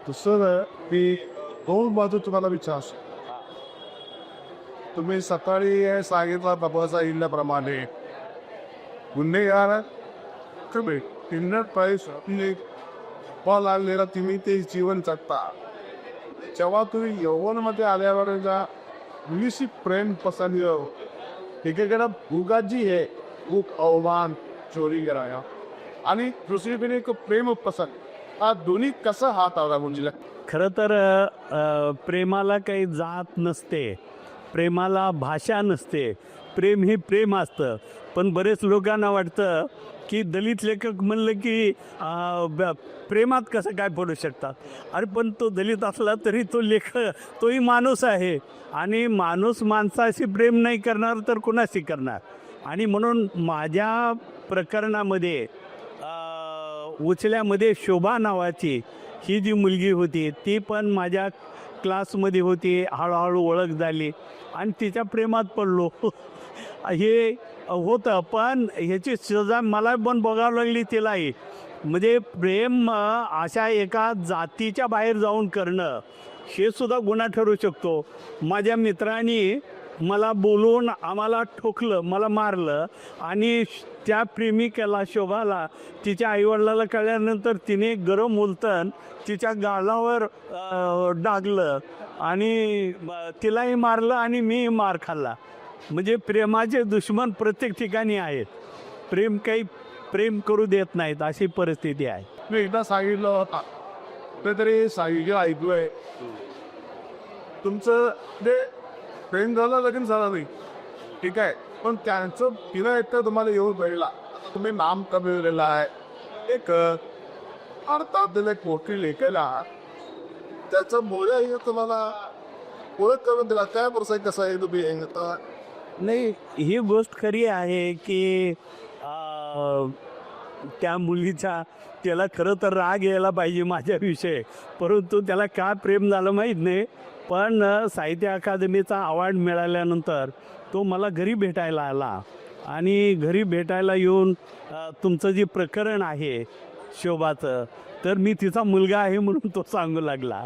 दुसरं मी दोन बाजू तुम्हाला विचारतो. तुम्ही सकाळी सांगितलं बाबाचा इल्ल्याप्रमाणे गुन्हेगार तुम्ही किन्नर पाहिजे फळ आणलेला तुम्ही ते जीवन जगता. जेव्हा तुम्ही यौवनमध्ये आल्यावर जा मुलीशी प्रेम पसंद एकेकडे भूगाजी आहे भूक अवमान चोरी कराया आणि दुसरीकडे एक प्रेम पसंत हा दोन्ही कसं हाताळला मुलीला. खरं तर प्रेमाला काही जात नसते, प्रेमाला भाषा नसते. प्रेम हे प्रेम असतं. पण बरेच लोकांना वाटतं की दलित लेखक म्हणलं की प्रेमात कसं काय पडू शकतात. अरे पण तो दलित असला तरी तो तोही माणूस आहे आणि माणूस माणसाशी प्रेम नाही करणार तर कोणाशी करणार. आणि म्हणून माझ्या प्रकरणामध्ये उचल्यामध्ये शोभा नावाची ही जी मुलगी होती ती पण माझ्या क्लासमध्ये होती. हळूहळू ओळख झाली आणि तिच्या प्रेमात पडलो. हे होतं पण ह्याची सजा मला पण बघावं लागली तिलाही. म्हणजे प्रेम अशा एका जातीच्या बाहेर जाऊन करणं हे सुद्धा गुन्हा ठरू शकतो. माझ्या मित्रांनी मला बोलवून आम्हाला ठोकलं, मला मारलं आणि त्या प्रेमिकेला शोभाला तिच्या आईवडिलाला कळल्यानंतर तिने गरम उलटण तिच्या गालावर डागलं आणि तिलाही मारलं आणि मी मार खाल्ला. म्हणजे प्रेमाचे दुश्मन प्रत्येक ठिकाणी आहेत. प्रेम करू देत नाहीत अशी परिस्थिती आहे. मी एकदा सांगितलं होता कुठेतरी सांगितलं ऐकलोय तुमचं ते प्रेम झालं लगीन झालं नाही ठीक आहे पण त्यांचं तिला एकदा तुम्हाला येऊन भेटला तुम्ही नाम कमवलेलं आहे एक अर्थात एक मोठी लेखेला त्याचं मोळ्या तुम्हाला ओळख करून दिला काय बरं कसं आहे तुम्ही नाही ही गोष्ट खरी आहे की त्या मुलीचा त्याला खरं तर राग यायला पाहिजे माझ्याविषयी, परंतु त्याला का प्रेम झालं माहीत नाही. पण साहित्य अकादमीचा अवॉर्ड मिळाल्यानंतर तो मला घरी भेटायला आला आणि घरी भेटायला येऊन तुमचं जे प्रकरण आहे शोभाचं तर मी तिचा मुलगा आहे म्हणून तो सांगू लागला.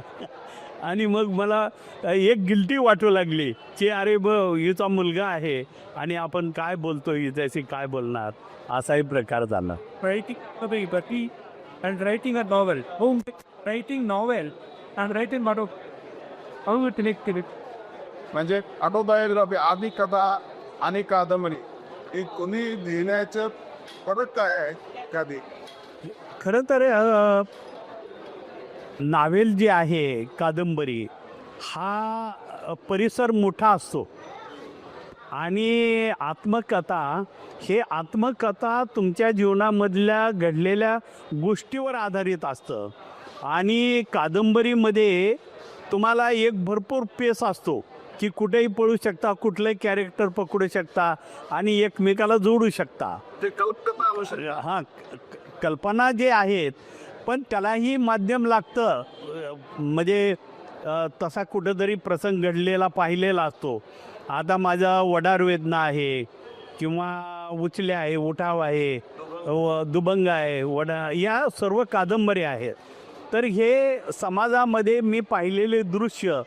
आणि मग मला एक गिल्टी वाटू लागली की अरे हिचा मुलगा आहे आणि आपण काय बोलतो हिच्याशी काय बोलणार असाही प्रकार झाला. Writing and writing a novel. Writing novel and writing how it connected. म्हणजे ऑटोबायोग्राफी आधी कथा आणि कादंबरी हे कोणी लिहिण्याचं फरक काय आहे कधी. खरं तर नावेल जी आहे कादंबरी हा परिसर मोठा असतो आणि आत्मकथा तुमच्या जीवनामधल्या घडलेल्या गोष्टीवर आधारित असतं. आणि कादंबरीमध्ये तुम्हाला एक भरपूर पेस असतो की कुठेही पळू शकता, कुठलंही कॅरेक्टर पकडू शकता आणि एकमेकाला जोडू शकता. ते कल्पना हां कल्पना जे आहेत पण त्यालाही माध्यम लागतं. म्हणजे तसा कुठंतरी प्रसंग घडलेला पाहिलेला असतो. आता माझा वडार वेदना आहे किंवा उचल्या आहे, उठाव आहे, दुबंग आहे, या सर्व कादंबऱ्या आहेत. तर हे समाजामध्ये मी पाहिलेले दृश्य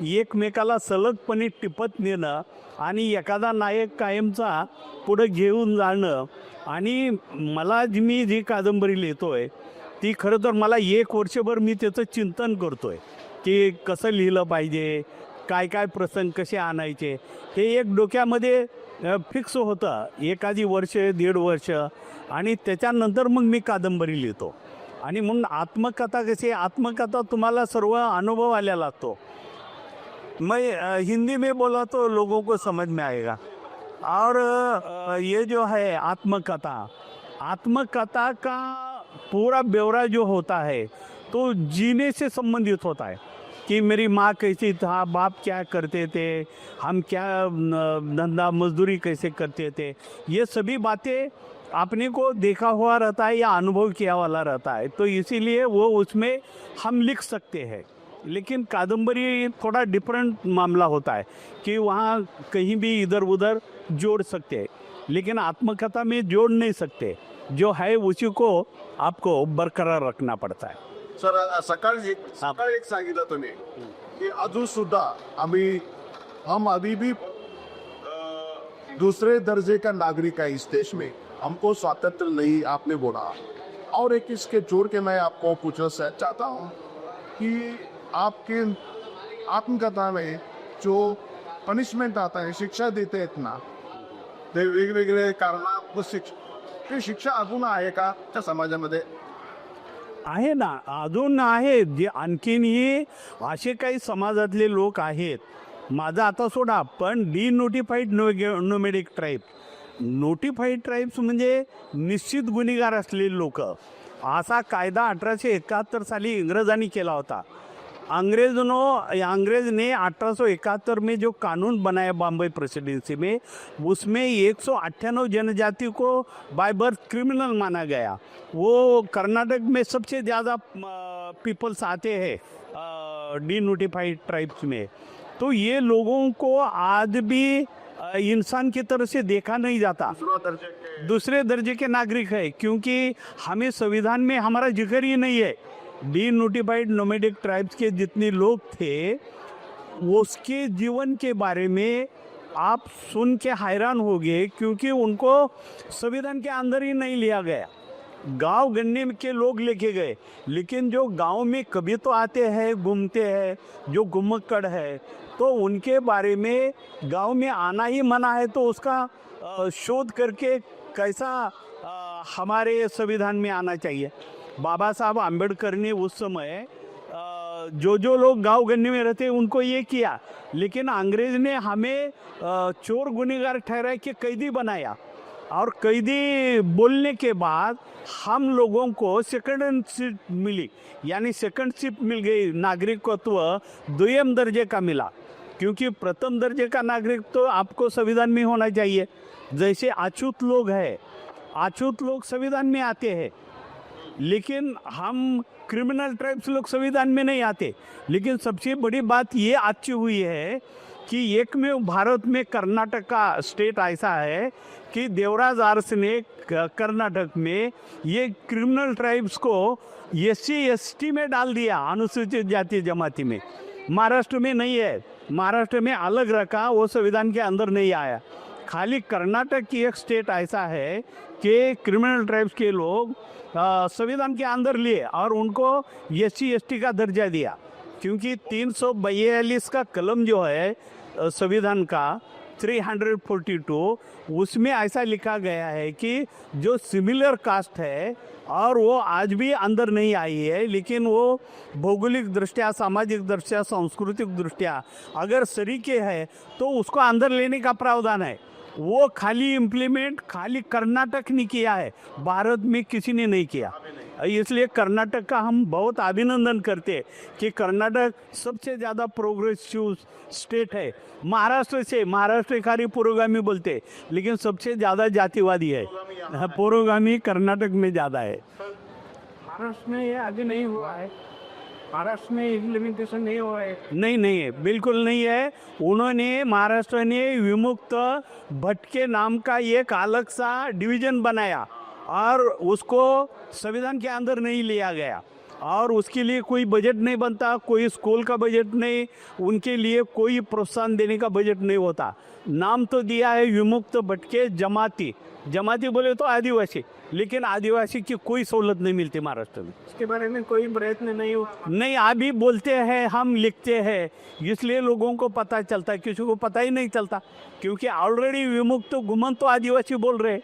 एकमेकाला सलगपणे टिपत नेणं आणि एखादा नायक कायमचा पुढं घेऊन जाणं. आणि मी जी कादंबरी लिहितोय ती खरं तर मला एक वर्षभर मी त्याचं चिंतन करतोय की कसं लिहिलं पाहिजे, काय काय प्रसंग कसे आणायचे हे एक डोक्यामध्ये फिक्स होतं. एखादी वर्ष 1.5 वर्ष आणि त्याच्यानंतर मग मी कादंबरी लिहितो. आणि म्हणून आत्मकथा तुम्हाला सर्व अनुभव आलेला लागतो. मैं हिंदी में बोला तो लोगों को समझ में आएगा. और ये जो है आत्मकथा का पूरा ब्यौरा जो होता है तो जीने से संबंधित होता है कि मेरी माँ कैसी था, बाप क्या करते थे, हम क्या धंधा मजदूरी कैसे करते थे, ये सभी बातें अपने को देखा हुआ रहता है या अनुभव किया वाला रहता है. तो इसीलिए वो उसमें हम लिख सकते हैं. लेकिन कादंबरी थोड़ा डिफरेंट मामला होता है कि वहाँ कहीं भी इधर उधर जोड़ सकते हैं, लेकिन आत्मकथा में जोड़ नहीं सकते. जो है उसी को आपको बरकरार रखना पड़ता है. सर सकाळी सकाळी एक सांगितलं तुम्ही की अजून सुद्धा हम अभी भी दूसरे दर्जे का नागरिक है इस देश में, हमको स्वातंत्र नहीं आपने बोला। और एक इसके जोड़ के मैं आपको पूछना चाहता हूँ कि आपके आत्मकथा में जो पनिशमेंट आता है, शिक्षा देते आहेत ना, ते वेगवेगळे कारणात ते शिक्षा अजून आहे का त्या समाजामध्ये? आहे ना, अजून आहे जे आणखीनही असे काही समाजातले लोक आहेत. माझा आता सोडा, पण डिनोटिफाईड नोमॅडिक ट्राईब, नोटिफाईड ट्राईब्स म्हणजे निश्चित गुन्हेगार असलेले लोक. असा कायदा 1871 साली इंग्रजांनी केला होता. अंग्रेज ने 1871 में जो कानून बनाया बॉम्बे प्रेसिडेंसी में, उसमें 198 जनजाति को बाय बर्थ क्रिमिनल माना गया. वो कर्नाटक में सबसे ज़्यादा पीपल्स आते हैं डिनोटिफाइड ट्राइब्स में. तो ये लोगों को आज भी इंसान की तरह से देखा नहीं जाता, दूसरे दर्जे के नागरिक है, क्योंकि हमें संविधान में हमारा जिक्र ही नहीं है. डिनोटिफाइड नोमैडिक ट्राइब्स के जितने लोग थे, उसके जीवन के बारे में आप सुन के हैरान हो गए, क्योंकि उनको संविधान के अंदर ही नहीं लिया गया. गांव गन्ने के लोग लेके गए, लेकिन जो गांव में कभी तो आते हैं, घूमते हैं, जो घुमक्कड़ है, तो उनके बारे में गांव में आना ही मना है. तो उसका शोध करके कैसा हमारे संविधान में आना चाहिए. बाबा साहब आम्बेडकर ने उस समय जो लोग गांव गन्ने में रहते उनको ये किया, लेकिन अंग्रेज ने हमें चोर गुनहगार ठहरा के कैदी बनाया. और कैदी बोलने के बाद हम लोगों को सेकंडशिप मिली, यानी सेकंडशिप मिल गई, नागरिकत्व द्वितीय दर्जे का मिला. क्योंकि प्रथम दर्जे का नागरिक तो आपको संविधान में होना चाहिए. जैसे अछूत लोग हैं, अछूत लोग संविधान में आते हैं, लेकिन हम क्रिमिनल ट्राइब्स लोग संविधान में नहीं आते. लेकिन सबसे बड़ी बात ये अच्छी हुई है कि एक में भारत में कर्नाटक का स्टेट ऐसा है कि देवराज आर्स ने कर्नाटक में ये क्रिमिनल ट्राइब्स को SC ST में डाल दिया, अनुसूचित जाति जमाती में. महाराष्ट्र में नहीं है, महाराष्ट्र में अलग रखा, वो संविधान के अंदर नहीं आया. खाली कर्नाटक की एक स्टेट ऐसा है कि क्रिमिनल ट्राइब्स के लोग संविधान के अंदर लिए और उनको SC ST का दर्जा दिया. क्योंकि 342 का कलम जो है संविधान का 342, उसमें ऐसा लिखा गया है कि जो सिमिलर कास्ट है और वो आज भी अंदर नहीं आई है, लेकिन वो भौगोलिक दृष्टया, सामाजिक दृष्टया, सांस्कृतिक दृष्टया अगर सरीके है तो उसको अंदर लेने का प्रावधान है. वो खाली इम्प्लीमेंट खाली कर्नाटक ने किया है, भारत में किसी ने नहीं किया. इसलिए कर्नाटक का हम बहुत अभिनंदन करते हैं कि कर्नाटक सबसे ज़्यादा प्रोग्रेसिव स्टेट है. महाराष्ट्र से, महाराष्ट्र खाली पुरोगामी बोलते हैं, लेकिन सबसे ज़्यादा जातिवादी है. पुरोगामी कर्नाटक में ज़्यादा है. महाराष्ट्र में ये आगे नहीं हुआ है, महाराष्ट्र में इम्प्लीमेंटेशन नहीं हुआ है. नहीं है, बिल्कुल नहीं है. उन्होंने, महाराष्ट्र ने विमुक्त भटके नाम का एक अलग सा डिवीज़न बनाया और उसको संविधान के अंदर नहीं लिया गया. और उसके लिए कोई बजट नहीं बनता, कोई स्कूल का बजट नहीं, उनके लिए कोई प्रोत्साहन देने का बजट नहीं होता. नाम तो दिया है विमुक्त भटके जमाती. जमाती बोले तो आदिवासी, लेकिन आदिवासी की कोई सहूलत नहीं मिलती महाराष्ट्र में. इसके बारे में कोई प्रयत्न नहीं हुआ. नहीं, अभी बोलते हैं, हम लिखते हैं, इसलिए लोगों को पता चलता है. किसी को पता ही नहीं चलता, क्योंकि ऑलरेडी विमुक्त घुमन तो आदिवासी बोल रहे हैं.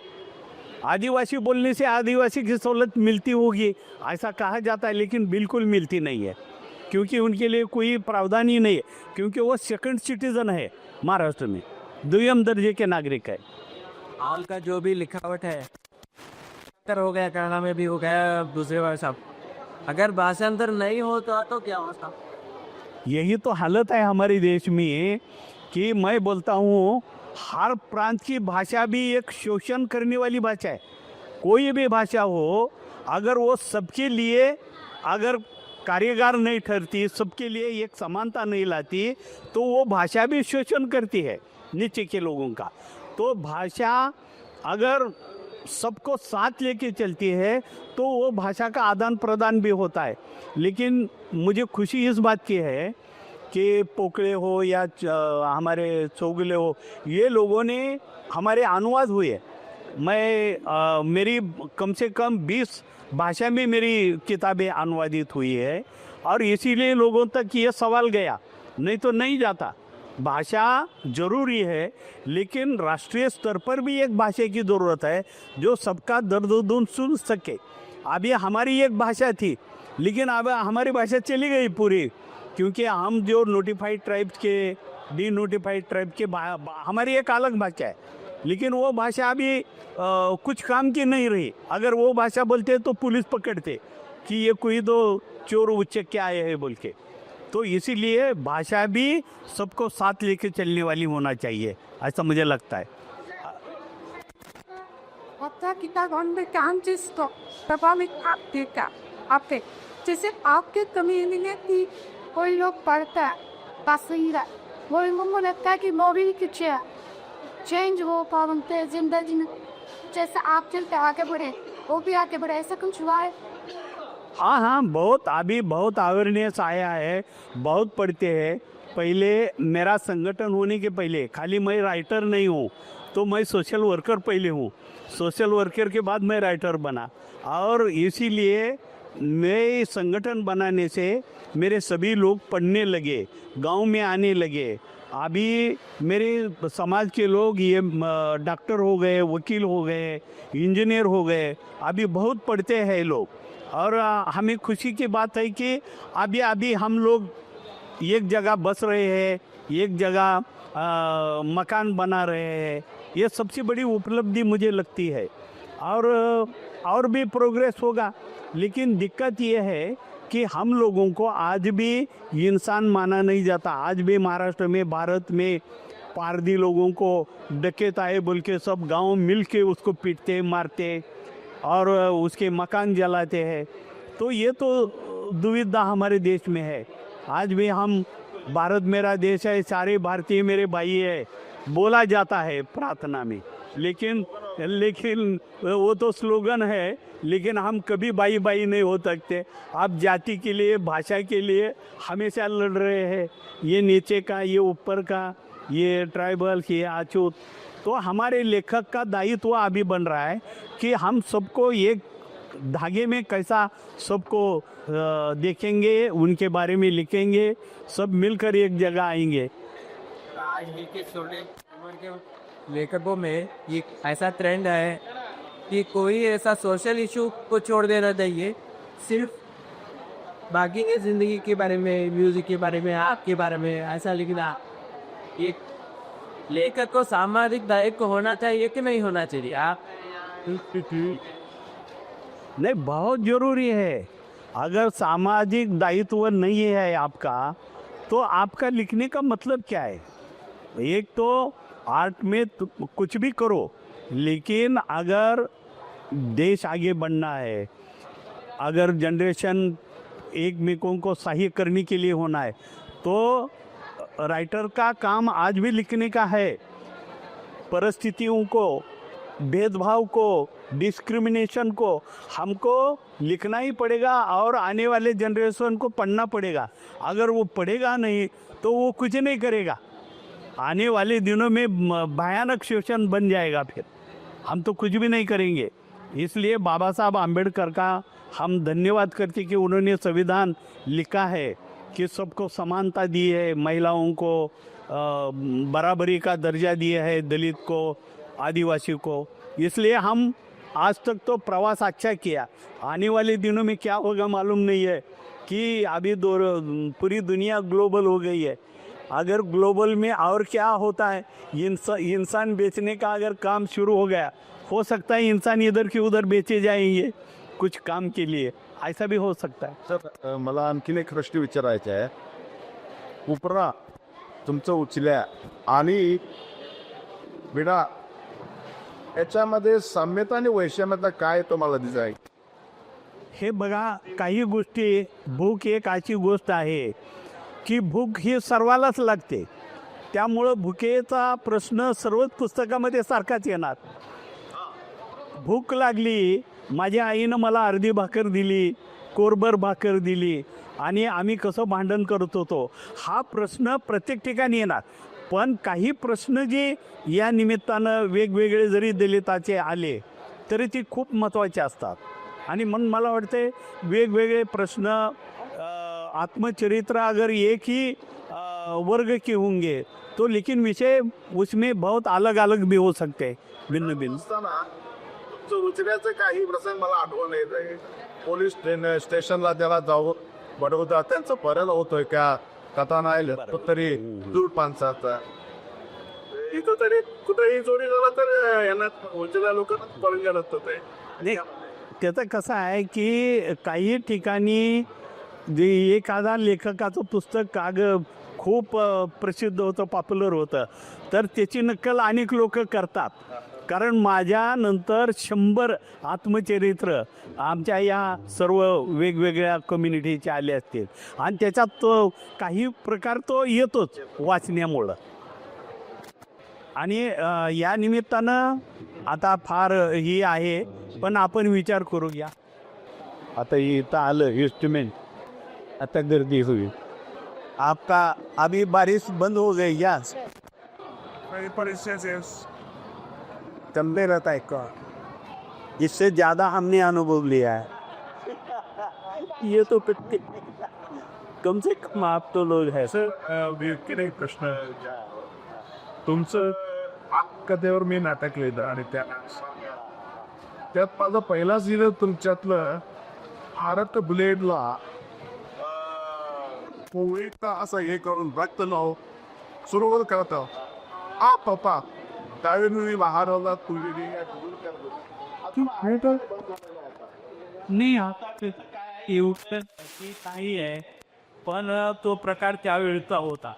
आदिवासी बोलने से आदिवासी की सहूलत मिलती होगी ऐसा कहा जाता है, लेकिन बिल्कुल मिलती नहीं है, क्योंकि उनके लिए कोई प्रावधान ही नहीं है. क्योंकि वो सेकंड सिटीजन है, महाराष्ट्र में द्वितीय दर्जे के नागरिक है. हाल का जो भी लिखावट है हो गया, कन्नड़ा में भी हो गया, दूसरे भाषा. अगर भाषांतर नहीं होता तो क्या होता? यही तो हालत है हमारे देश में कि मैं बोलता हूँ, हर प्रांत की भाषा भी एक शोषण करने वाली भाषा है. कोई भी भाषा हो, अगर वो सबके लिए अगर कार्यगार नहीं ठहरती, सबके लिए एक समानता नहीं लाती, तो वो भाषा भी शोषण करती है नीचे के लोगों का. तो भाषा अगर सबको साथ लेके चलती है तो वो भाषा का आदान प्रदान भी होता है। लेकिन मुझे खुशी इस बात की है कि पोकले हो या हमारे चौगले हो, ये लोगों ने हमारे अनुवाद हुए। मेरी कम से कम 20 भाषा में मेरी किताबें अनुवादित हुई है और इसीलिए लोगों तक ये सवाल गया, नहीं तो नहीं जाता। भाषा जरूरी है, लेकिन राष्ट्रीय स्तर पर भी एक भाषा की ज़रूरत है जो सबका दर्द दुख सुन सके। अब ये हमारी एक भाषा थी, लेकिन अब हमारी भाषा चली गई पूरी, क्योंकि हम जो नोटिफाइड ट्राइब्स के डी नोटिफाइड ट्राइब के हमारी एक अलग भाषा है, लेकिन वो भाषा अभी कुछ काम की नहीं रही। अगर वो भाषा बोलते तो पुलिस पकड़ते कि ये कोई तो चोर उच्चक के आए हैं बोल के। तो इसीलिए भाषा भी सबको साथ लेके चलने वाली होना चाहिए, ऐसा मुझे लगता है। आपका किताब में काम चीज तो प्रभावित आप देता आपके जैसे आपके कम्युनिटी कोई लोग पढ़ता है बस ही रहा, वो उनको लगता है कि मोबाइल की चेंज हो पाते जिंदगी में, जैसे आप चलते आगे बढ़े वो भी आगे बढ़े, ऐसा कुछ हुआ है? हाँ, बहुत अभी बहुत अवेयरनेस आया है, बहुत पढ़ते हैं। पहले मेरा संगठन होने के पहले खाली मैं राइटर नहीं हूँ, तो मैं सोशल वर्कर पहले हूँ, सोशल वर्कर के बाद मैं राइटर बना। और इसीलिए मैं संगठन बनाने से मेरे सभी लोग पढ़ने लगे, गांव में आने लगे। अभी मेरे समाज के लोग ये डॉक्टर हो गए, वकील हो गए, इंजीनियर हो गए, अभी बहुत पढ़ते हैं लोग। और हमें खुशी की बात है कि अभी हम लोग एक जगह बस रहे हैं, एक जगह मकान बना रहे हैं। ये सबसे बड़ी उपलब्धि मुझे लगती है। और भी प्रोग्रेस होगा, लेकिन दिक्कत ये है कि हम लोगों को आज भी इंसान माना नहीं जाता। आज भी महाराष्ट्र में, भारत में पारधी लोगों को डकैत आए बोल के सब गांव मिल के उसको पीटते मारते और उसके मकान जलाते हैं। तो ये तो दुविधा हमारे देश में है। आज भी हम भारत मेरा देश है, सारे भारतीय मेरे भाई है बोला जाता है प्रार्थना में, लेकिन वो तो स्लोगन है, लेकिन हम कभी भाई भाई नहीं हो सकते। आप जाति के लिए, भाषा के लिए हमेशा लड़ रहे हैं, ये नीचे का, ये ऊपर का, ये ट्राइबल, ये अछूत। तो हमारे लेखक का दायित्व अभी बन रहा है कि हम सबको एक धागे में कैसा सबको देखेंगे, उनके बारे में लिखेंगे, सब मिलकर एक जगह आएंगे। छोटे उम्र के लेखकों में ये ऐसा ट्रेंड है कि कोई ऐसा सोशल इशू को छोड़ देना चाहिए, सिर्फ बाकी की ज़िंदगी के बारे में, म्यूज़िक के बारे में, आपके बारे में ऐसा लिखना। ये लेखक को सामाजिक दायित्व होना चाहिए कि नहीं होना चाहिए? आप नहीं, बहुत ज़रूरी है। अगर सामाजिक दायित्व नहीं है आपका, तो आपका लिखने का मतलब क्या है? एक तो आर्ट में कुछ भी करो, लेकिन अगर देश आगे बढ़ना है, अगर जनरेशन एक मेकों को सही करने के लिए होना है, तो राइटर का काम आज भी लिखने का है। परिस्थितियों को, भेदभाव को, डिस्क्रिमिनेशन को हमको लिखना ही पड़ेगा और आने वाले जनरेशन को पढ़ना पड़ेगा। अगर वो पढ़ेगा नहीं तो वो कुछ नहीं करेगा। आने वाले दिनों में भयानक शोषण बन जाएगा, फिर हम तो कुछ भी नहीं करेंगे। इसलिए बाबा साहब आम्बेडकर का हम धन्यवाद करते कि उन्होंने संविधान लिखा है कि सबको समानता दी है, महिलाओं को बराबरी का दर्जा दिया है, दलित को, आदिवासी को। इसलिए हम आज तक तो प्रवास अच्छा किया। आने वाले दिनों में क्या होगा मालूम नहीं है, कि अभी पूरी दुनिया ग्लोबल हो गई है। अगर ग्लोबल में और क्या होता है, इंसान बेचने का अगर काम शुरू हो गया, हो सकता है इंसान इधर के उधर बेचे जाएंगे कुछ काम के लिए, ऐसा भी हो सकता है। सर, मला आणखीन एक प्रश्न विचारायचा आहे। उपरा तुमचं उचल्या आणि विडा याच्यामध्ये साम्यता आणि वैषम्यता काय तुम्हाला दिसाय? हे बघा, काही गोष्टी, भूक एक अशी गोष्ट आहे की भूक ही सर्वालाच लागते, त्यामुळं भुकेचा प्रश्न सर्वच पुस्तकामध्ये सारखाच येणार। भूक लागली, माझ्या आईनं मला अर्धी भाकर दिली, कोरभर भाकर दिली आणि आम्ही कसं भांडण करत होतो, हा प्रश्न प्रत्येक ठिकाणी येणार. पण काही प्रश्न जे या निमित्तानं वेगवेगळे जरी दलिताचे आले तरी ते खूप महत्त्वाचे असतात. आणि म्हणून मला वाटते वेगवेगळे प्रश्न आत्मचरित्र अगर एक ही वर्ग के होंगे तो लेकिन विषय उसमें बहुत अलग अलग भी हो सकते हैं, भिन्न भिन्न. असताना तुमचं उचल्याचे काही प्रसंग मला आठवण येत आहे. पोलीस स्टेशनला त्याला जाऊन बडवतात, त्यांचं बरं होतोय का कथा नाही तो तरी दूर माणसाचा इथं तरी कुठेही चोरी झाला तर यांना उचल्या लोकांना पळून गेलं असतं ते. नाही, त्याचं कसं आहे की काही ठिकाणी जे एखादा लेखकाचं पुस्तक खूप प्रसिद्ध होतं, पॉप्युलर होतं, तर त्याची नक्कल अनेक लोक करतात. कारण माझ्यानंतर 100 आत्मचरित्र आमच्या या सर्व वेगवेगळ्या कम्युनिटीचे आले असतील आणि त्याच्यात तो काही प्रकार तो येतोच वाचण्यामुळं. आणि या निमित्तानं आता फार ही आहे, पण आपण विचार करूया. आता इथं आलं इन्स्ट्रुमेंट, आता गर्दी होईल. आपका अभी बारिश बंद हो गई क्या? चलते रहता है का? इससे ज़्यादा हमने अनुभव लिया है. ये तो कम से कम आप तो लोग है सर. एक प्रश्न, तुमचं कथेवर मी नाटक लिहिलं आणि त्यात माझा पहिला सीन तुमच्यातलं भारत ब्लेडला पोळीचा असं हे करून रक्त लाव सुरू करत आ पप्पा त्यावेळी मी बाहेर आला तुझी नाही, आता एवढं काही आहे, पण तो प्रकार त्यावेळचा होता.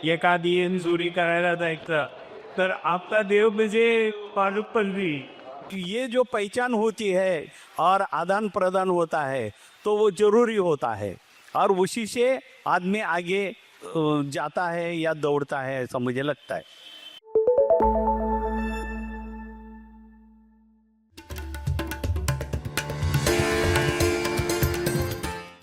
एखादी चोरी करायला जायचं तर आपका देव मुझे पालुपल्ली, ये जो पहचान होती है और आदान प्रदान होता है तो वो जरूरी होता है और उसी से आदमी आगे जाता है या दौड़ता है, ऐसा मुझे लगता है.